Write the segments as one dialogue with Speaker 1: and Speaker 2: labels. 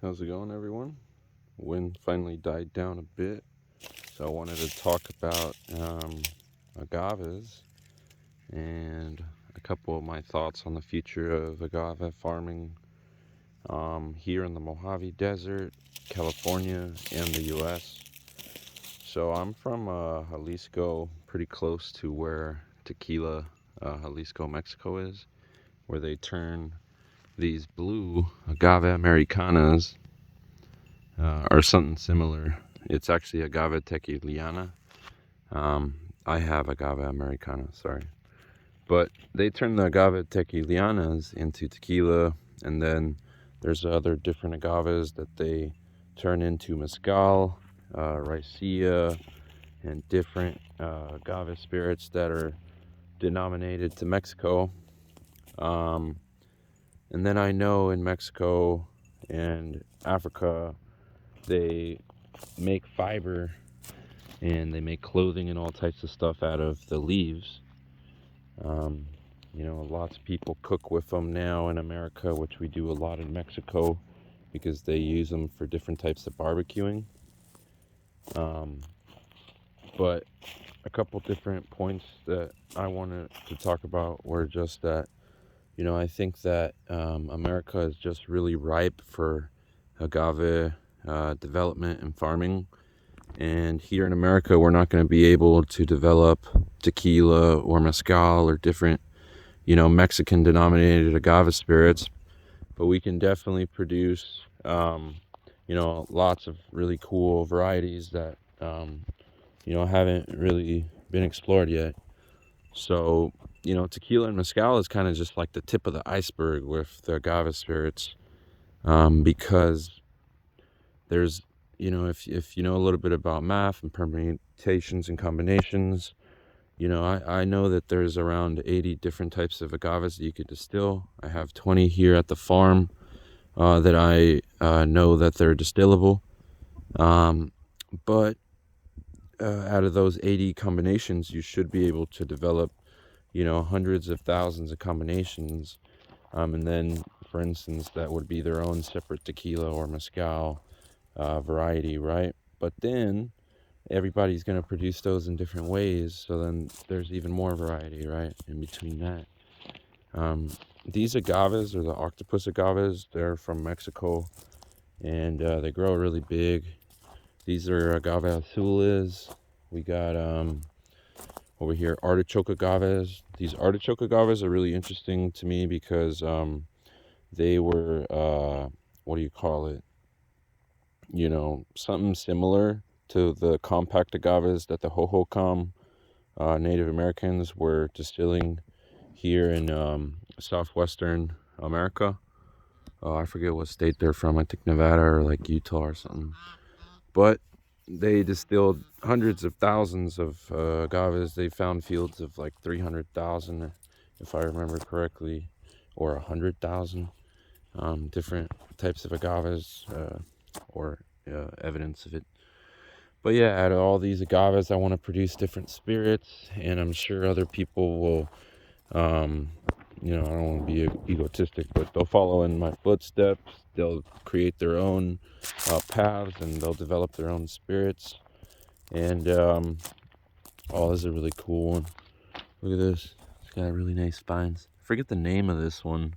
Speaker 1: How's it going, everyone? Wind finally died down a bit, so I wanted to talk about agaves and a couple of my thoughts on the future of agave farming here in the Mojave Desert, California, and the U.S. So I'm from Jalisco, pretty close to where Tequila, Jalisco, Mexico is, where they turn these blue agave Americanas or something similar. It's actually Agave tequiliana. I have Agave Americana, sorry. But they turn the Agave tequilianas into tequila, and then there's other different agaves that they turn into mezcal, raicilla, and different agave spirits that are denominated to Mexico. Um, and then I know in Mexico and Africa, they make fiber and they make clothing and all types of stuff out of the leaves. Um, Lots of people cook with them now in America, which we do a lot in Mexico because they use them for different types of barbecuing. Um, but a couple different points that I wanted to talk about were just that, I think that America is just really ripe for agave development and farming. And here in America, we're not going to be able to develop tequila or mezcal or different, Mexican denominated agave spirits, but we can definitely produce, lots of really cool varieties that, haven't really been explored yet. So, tequila and mezcal is kind of just like the tip of the iceberg with the agave spirits, because there's, if you know a little bit about math and permutations and combinations, I know that there's around 80 different types of agaves that you could distill. I have 20 here at the farm that I know that they're distillable. But out of those 80 combinations, you should be able to develop, hundreds of thousands of combinations. And then, for instance, that would be their own separate tequila or mezcal variety, right? But then everybody's going to produce those in different ways, so then there's even more variety, right, in between that. These agaves, or the octopus agaves, they're from Mexico, and they grow really big. These are agave azules. We got over here artichoke agaves. These artichoke agaves are really interesting to me because they were what do you call it, something similar to the compact agaves that the Hohokam Native Americans were distilling here in southwestern America. I forget what state they're from. I think Nevada or like Utah or something. But they distilled hundreds of thousands of agaves. They found fields of like 300,000, if I remember correctly, or 100,000 different types of agaves, or evidence of it. But yeah, out of all these agaves, I want to produce different spirits, and I'm sure other people will, I don't want to be egotistic, but they'll follow in my footsteps. They'll create their own paths, and they'll develop their own spirits. And, oh, this is a really cool one. Look at this. It's got really nice spines. I forget the name of this one.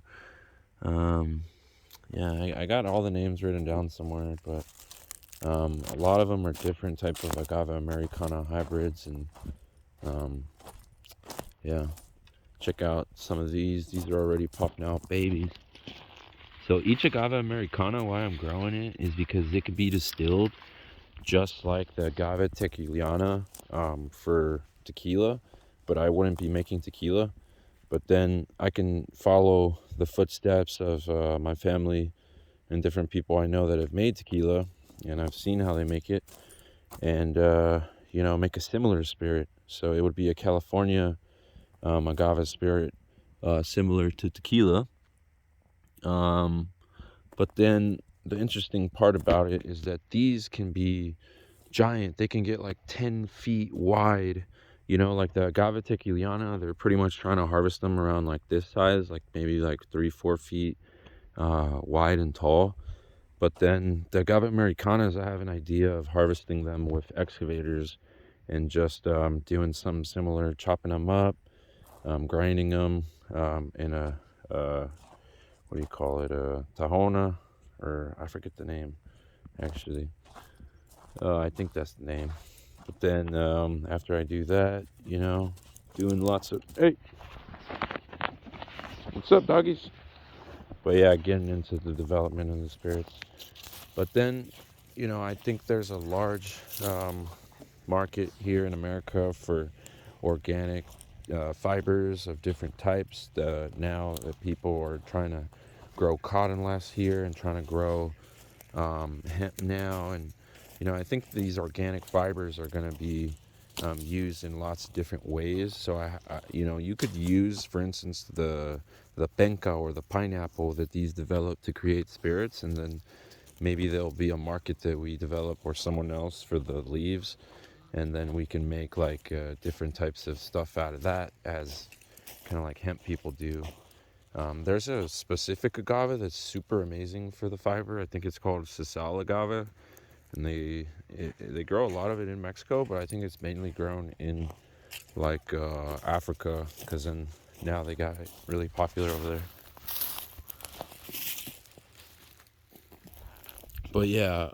Speaker 1: Yeah, I got all the names written down somewhere, but a lot of them are different type of agave Americana hybrids, and yeah, check out some of these. These are already popping out babies. So each agave Americana, why I'm growing it is because it could be distilled just like the agave tequiliana for tequila, but I wouldn't be making tequila. But then I can follow the footsteps of my family and different people I know that have made tequila, and I've seen how they make it, and make a similar spirit. So it would be a California agave spirit, similar to tequila. But then the interesting part about it is that these can be giant. They can get like 10 feet wide. Like the agave tequiliana, they're pretty much trying to harvest them around like this size, like maybe like 3-4 feet wide and tall. But then the Agave Americanas, I have an idea of harvesting them with excavators and just doing something similar, chopping them up, grinding them in a, what do you call it, a tahona, or I forget the name, actually. I think that's the name. But then after I do that, doing lots of, hey, what's up, doggies? But yeah, getting into the development of the spirits. But then, I think there's a large market here in America for organic fibers of different types. Now that people are trying to grow cotton less here and trying to grow hemp now, and I think these organic fibers are going to be used in lots of different ways. So you could use, for instance, the penca or the pineapple that these develop to create spirits, and then maybe there'll be a market that we develop or someone else for the leaves, and then we can make like different types of stuff out of that, as kind of like hemp people do. There's a specific agave that's super amazing for the fiber. I think it's called Sisal agave, and they grow a lot of it in Mexico, but I think it's mainly grown in like Africa, because then now they got it really popular over there. But yeah,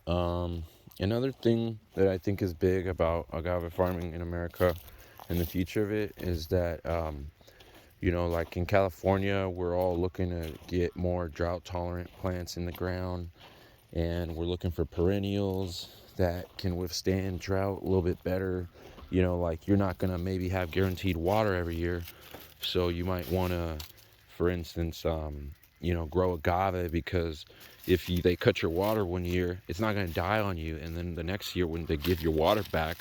Speaker 1: another thing that I think is big about agave farming in America and the future of it is that like in California, we're all looking to get more drought tolerant plants in the ground, and we're looking for perennials that can withstand drought a little bit better. Like you're not gonna maybe have guaranteed water every year, so you might want to, for instance, grow agave, because if they cut your water one year, it's not gonna die on you, and then the next year when they give your water back,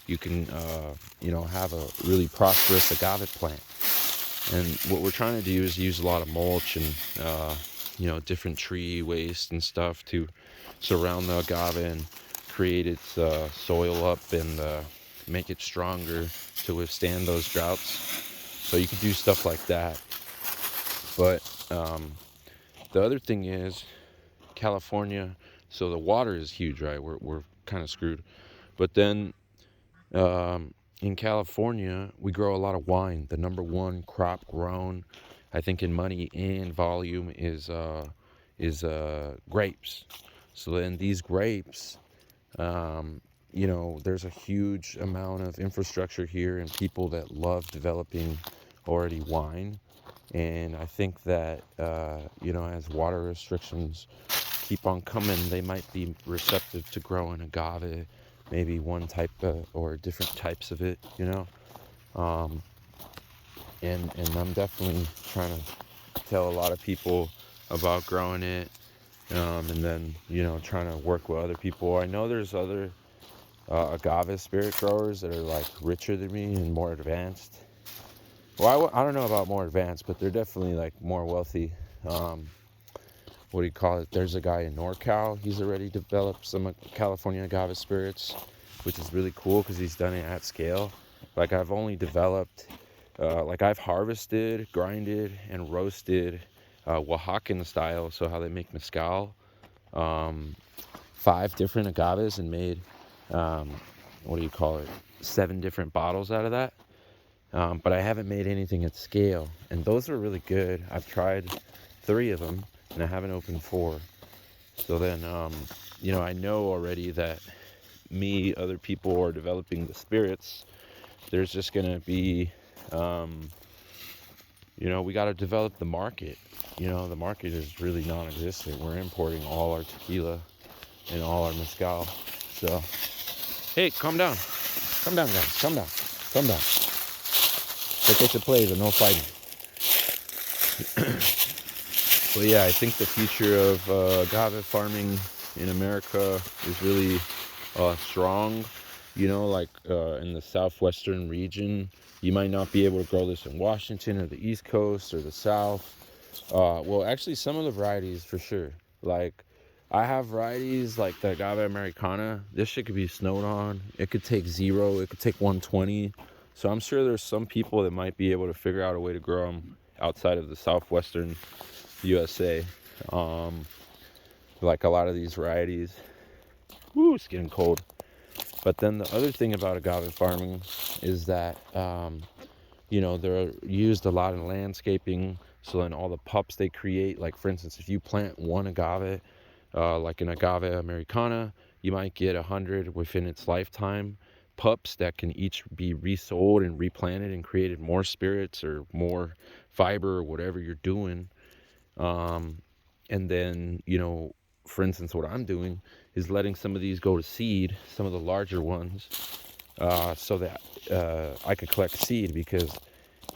Speaker 1: you can have a really prosperous agave plant. And what we're trying to do is use a lot of mulch and different tree waste and stuff to surround the agave and create its soil up and make it stronger to withstand those droughts. So you could do stuff like that. But the other thing is California. So the water is huge, right? We're kind of screwed. But then in California, we grow a lot of wine. The number one crop grown, I think, in money and volume is grapes. So then these grapes, there's a huge amount of infrastructure here and people that love developing already wine. And I think that, as water restrictions keep on coming, they might be receptive to growing agave, maybe one type or different types of it, and I'm definitely trying to tell a lot of people about growing it, and then, trying to work with other people. I know there's other agave spirit growers that are like richer than me and more advanced. Well, I don't know about more advanced, but they're definitely like more wealthy. What do you call it? There's a guy in NorCal. He's already developed some California agave spirits, which is really cool because he's done it at scale. Like I've only developed, I've harvested, grinded, and roasted Oaxacan style, so how they make mezcal, 5 different agaves, and made, 7 different bottles out of that. But I haven't made anything at scale, and those are really good. I've tried 3 of them, and I haven't opened 4. So then, I know already that other people are developing the spirits. There's just gonna be, we got to develop the market. The market is really non-existent. We're importing all our tequila and all our mezcal. So, hey, calm down, guys, calm down. Take it to play, but no fighting. But yeah, I think the future of agave farming in America is really strong. In the southwestern region, you might not be able to grow this in Washington or the East Coast or the South. Well, actually, some of the varieties for sure. Like, I have varieties like the Agave Americana. This shit could be snowed on. It could take 0. It could take 120. So I'm sure there's some people that might be able to figure out a way to grow them outside of the southwestern USA. But like a lot of these varieties. Woo, it's getting cold. But then the other thing about agave farming is that, they're used a lot in landscaping. So then all the pups they create, like for instance, if you plant one agave, like an agave americana, you might get 100 within its lifetime pups that can each be resold and replanted and created more spirits or more fiber or whatever you're doing. And then, for instance, what I'm doing is letting some of these go to seed, some of the larger ones, so that I could collect seed, because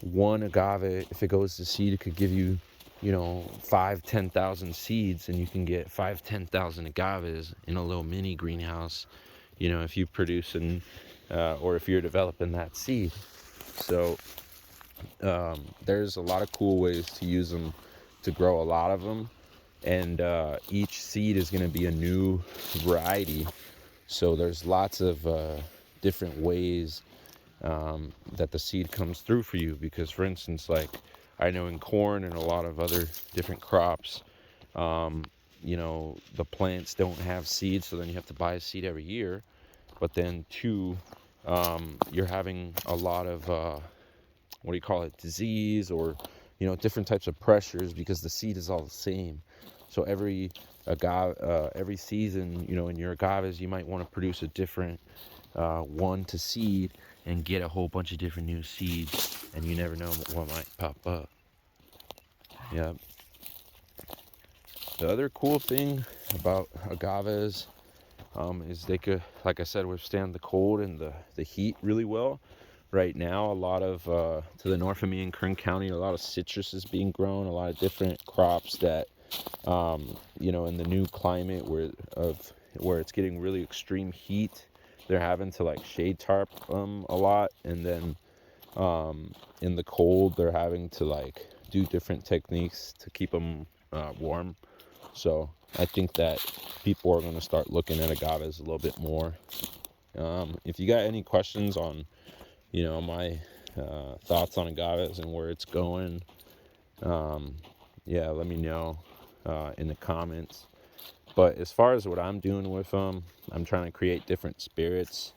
Speaker 1: one agave, if it goes to seed, it could give you, 5,000-10,000 seeds, and you can get 5,000-10,000 agaves in a little mini greenhouse, if you produce or if you're developing that seed. So there's a lot of cool ways to use them to grow a lot of them, and each seed is going to be a new variety. So there's lots of different ways that the seed comes through for you, because for instance, like I know in corn and a lot of other different crops, the plants don't have seeds, so then you have to buy a seed every year. But then two, you're having a lot of disease, or different types of pressures, because the seed is all the same. So every season, in your agaves, you might want to produce a different one to seed and get a whole bunch of different new seeds, and you never know what might pop up. Yeah. The other cool thing about agaves is they could, like I said, withstand the cold and the heat really well. Right now, a lot of to the north of me in Kern County, a lot of citrus is being grown, a lot of different crops that in the new climate where it's getting really extreme heat, they're having to like shade tarp a lot, and then in the cold they're having to like do different techniques to keep them warm. So I think that people are going to start looking at agaves a little bit more. If you got any questions on my thoughts on agaves and where it's going, let me know in the comments. But as far as what I'm doing with them, I'm trying to create different spirits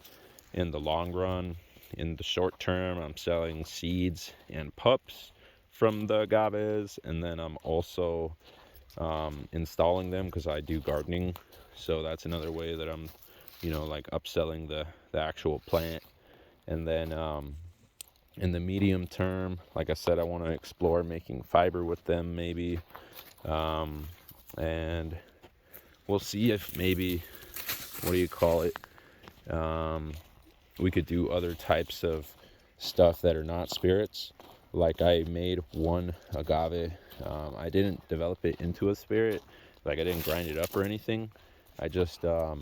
Speaker 1: in the long run. In the short term, I'm selling seeds and pups from the agaves, and then I'm also installing them, because I do gardening. So that's another way that I'm like upselling the actual plant. And then in the medium term, like I said, I want to explore making fiber with them maybe, and we'll see if maybe, we could do other types of stuff that are not spirits. Like I made one agave, I didn't develop it into a spirit, like I didn't grind it up or anything. I just cut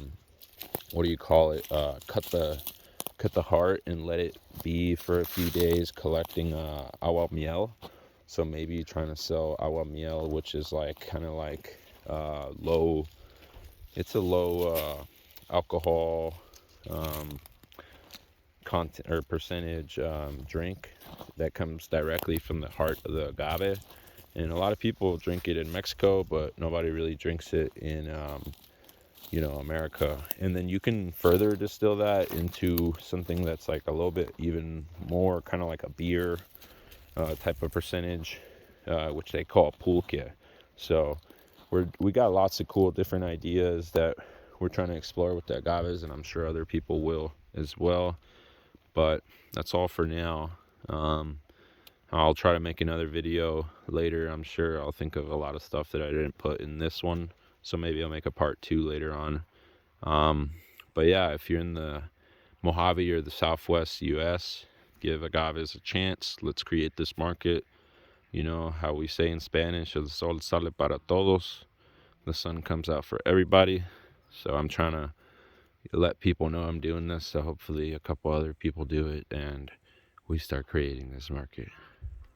Speaker 1: the heart and let it be for a few days, collecting agua miel. So maybe trying to sell agua miel, which is like kind of like low alcohol content or percentage drink that comes directly from the heart of the agave. And a lot of people drink it in Mexico, but nobody really drinks it in America. And then you can further distill that into something that's like a little bit even more kind of like a beer type of percentage, which they call pulque. So we got lots of cool different ideas that we're trying to explore with the agaves, and I'm sure other people will as well. But that's all for now. I'll try to make another video later. I'm sure I'll think of a lot of stuff that I didn't put in this one, so maybe I'll make a part 2 later on. But yeah, if you're in the Mojave or the Southwest US, give agaves a chance. Let's create this market. You know how we say in Spanish, el sol sale para todos. The sun comes out for everybody. So I'm trying to let people know I'm doing this, so hopefully a couple other people do it and we start creating this market.